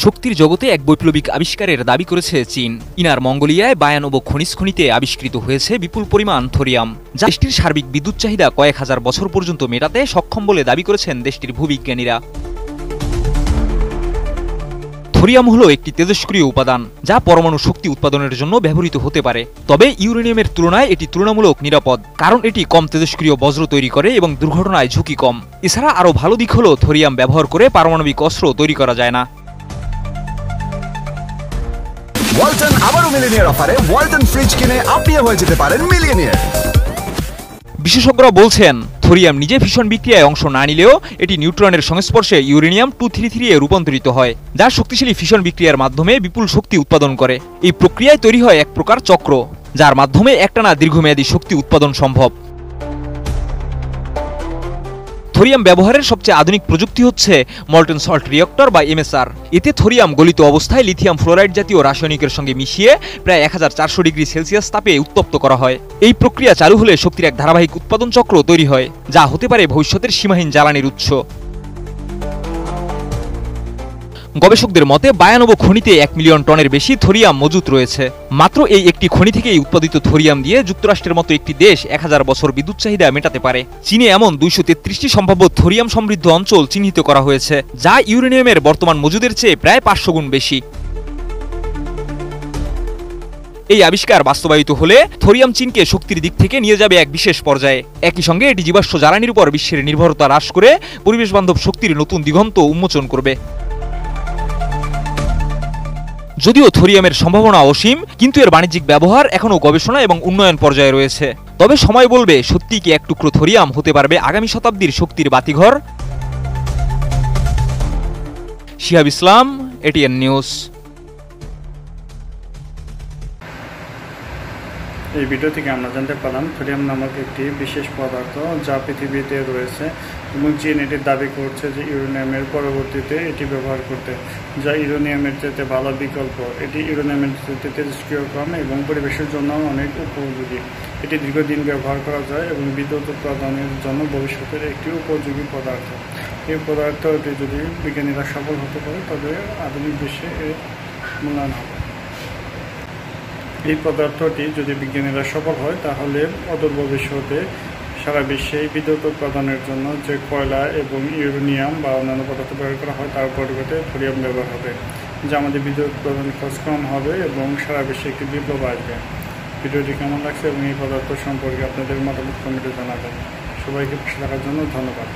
শক্তির জগতে এক বৈপ্লবিক আবিষ্কারের দাবি করেছে চীন। ইনার মঙ্গোলিয়ায় বায়ানব খনিজ খনিতে আবিষ্কৃত হয়েছে বিপুল পরিমাণ থোরিয়াম, যা দেশটির সার্বিক বিদ্যুৎ চাহিদা কয়েক হাজার বছর পর্যন্ত মেটাতে সক্ষম বলে দাবি করেছেন দেশটির ভূবিজ্ঞানীরা। থোরিয়াম হলো একটি তেজস্ক্রিয় উপাদান যা পরমাণু শক্তি উৎপাদনের জন্য ব্যবহৃত হতে পারে। তবে ইউরেনিয়ামের তুলনায় এটি তুলনামূলক নিরাপদ, কারণ এটি কম তেজস্ক্রিয় বজ্র তৈরি করে এবং দুর্ঘটনায় ঝুঁকি কম। এছাড়া আরও ভালো দিক হলো থোরিয়াম ব্যবহার করে পারমাণবিক অস্ত্র তৈরি করা যায় না। ওয়ালটন আবারও মিলিনিয়ার অফারে ওয়ালটন ফ্রিজ কিনে আপনিও হয়ে যেতে পারেন মিলিয়নিয়ার। বিশেষজ্ঞরা বলছেন, থোরিয়াম নিজে ফিশন বিক্রিয়ায় অংশ না নিলেও এটি নিউট্রনের সংস্পর্শে ইউরেনিয়াম-233 এ রূপান্তরিত হয়, যা শক্তিশালী ফিশন বিক্রিয়ার মাধ্যমে বিপুল শক্তি উৎপাদন করে। এই প্রক্রিয়ায় তৈরি হয় এক প্রকার চক্র, যার মাধ্যমে একটানা দীর্ঘমেয়াদী শক্তি উৎপাদন সম্ভব। থোরিয়াম ব্যবহারের সবচেয়ে আধুনিক প্রযুক্তি হচ্ছে মল্টেন সল্ট রিঅ্যাক্টর বা এমএসআর। এতে থোরিয়াম গলিত অবস্থায় লিথিয়াম ফ্লোরাইড জাতীয় রাসায়নিকের সঙ্গে মিশিয়ে প্রায় 1400 ডিগ্রি সেলসিয়াস তাপে উত্তপ্ত করা হয়। এই প্রক্রিয়া চালু হলে শক্তির এক ধারাবাহিক উৎপাদন চক্র তৈরি হয়, যা হতে পারে ভবিষ্যতের সীমাহীন জ্বালানির উৎস। গবেষকদের মতে বায়ানব খনিতে 1 মিলিয়ন টনের বেশি থোরিয়াম মজুত রয়েছে। মাত্র এই একটি খনি থেকেই উৎপাদিত থোরিয়াম দিয়ে যুক্তরাষ্ট্রের মতো একটি দেশ 1000 বছর বিদ্যুৎ চাহিদা মেটাতে পারে। চীনে এমন 233টি সম্ভাব্য থোরিয়াম সমৃদ্ধ অঞ্চল চিহ্নিত করা হয়েছে, যা ইউরেনিয়ামের বর্তমান মজুদের চেয়ে প্রায় 500 গুণ বেশি। এই আবিষ্কার বাস্তবায়িত হলে থোরিয়াম চীনকে শক্তির দিক থেকে নিয়ে যাবে এক বিশেষ পর্যায়ে। একই সঙ্গে এটি জীবাশ্ম জ্বালানির উপর বিশ্বের নির্ভরতা হ্রাস করে পরিবেশবান্ধব শক্তির নতুন দিগন্ত উন্মোচন করবে। যদিও থোরিয়ামের সম্ভাবনা অসীম, কিন্তু এর বাণিজ্যিক ব্যবহার এখনও গবেষণা এবং উন্নয়ন পর্যায়ে রয়েছে। তবে সময় বলবে সত্যি কি এক টুকরো থোরিয়াম হতে পারবে আগামী শতাব্দীর শক্তির বাতিঘর। শিহাব ইসলাম, এটিএন নিউজ। এই ভিডিও থেকে আমরা জানতে পারলাম থোরিয়াম নামক একটি বিশেষ পদার্থ যা পৃথিবীতে রয়েছে এবং চীন এটির দাবি করছে যে ইউরেনিয়ামের পরবর্তীতে এটি ব্যবহার করতে, যা ইউরেনিয়ামের চেয়ে ভালো বিকল্প। এটি ইউরেনিয়ামের চেয়ে তেজস্ক্রিয় কম এবং পরিবেশের জন্য অনেক উপযোগী। এটি দীর্ঘদিন ব্যবহার করা যায় এবং বিদ্যুৎ উৎপাদনের জন্য ভবিষ্যতের একটি উপযোগী পদার্থ। এই পদার্থটি যদি বিজ্ঞানীরা সফল হতে পারে তবে আধুনিক বিশ্বে এর মূল্যায়ন হবে। এই পদার্থটি যদি বিজ্ঞানীরা সফল হয় তাহলে অদূর ভবিষ্যতে সারা বিশ্বে বিদ্যুৎ উৎপাদনের জন্য যে কয়লা এবং ইউরেনিয়াম বা অন্যান্য পদার্থ ব্যবহার করা হয় তার পরিবর্তে থোরিয়াম ব্যবহার হবে, যা আমাদের বিদ্যুৎ উৎপাদনের খরচ কম হবে এবং সারা বিশ্বে একটি বিপ্লব আসবে। ভিডিওটি কেমন লাগছে এবং এই পদার্থ সম্পর্কে আপনাদের মতামত কমেন্টে জানাবেন। সবাইকে পাশে থাকার জন্য ধন্যবাদ।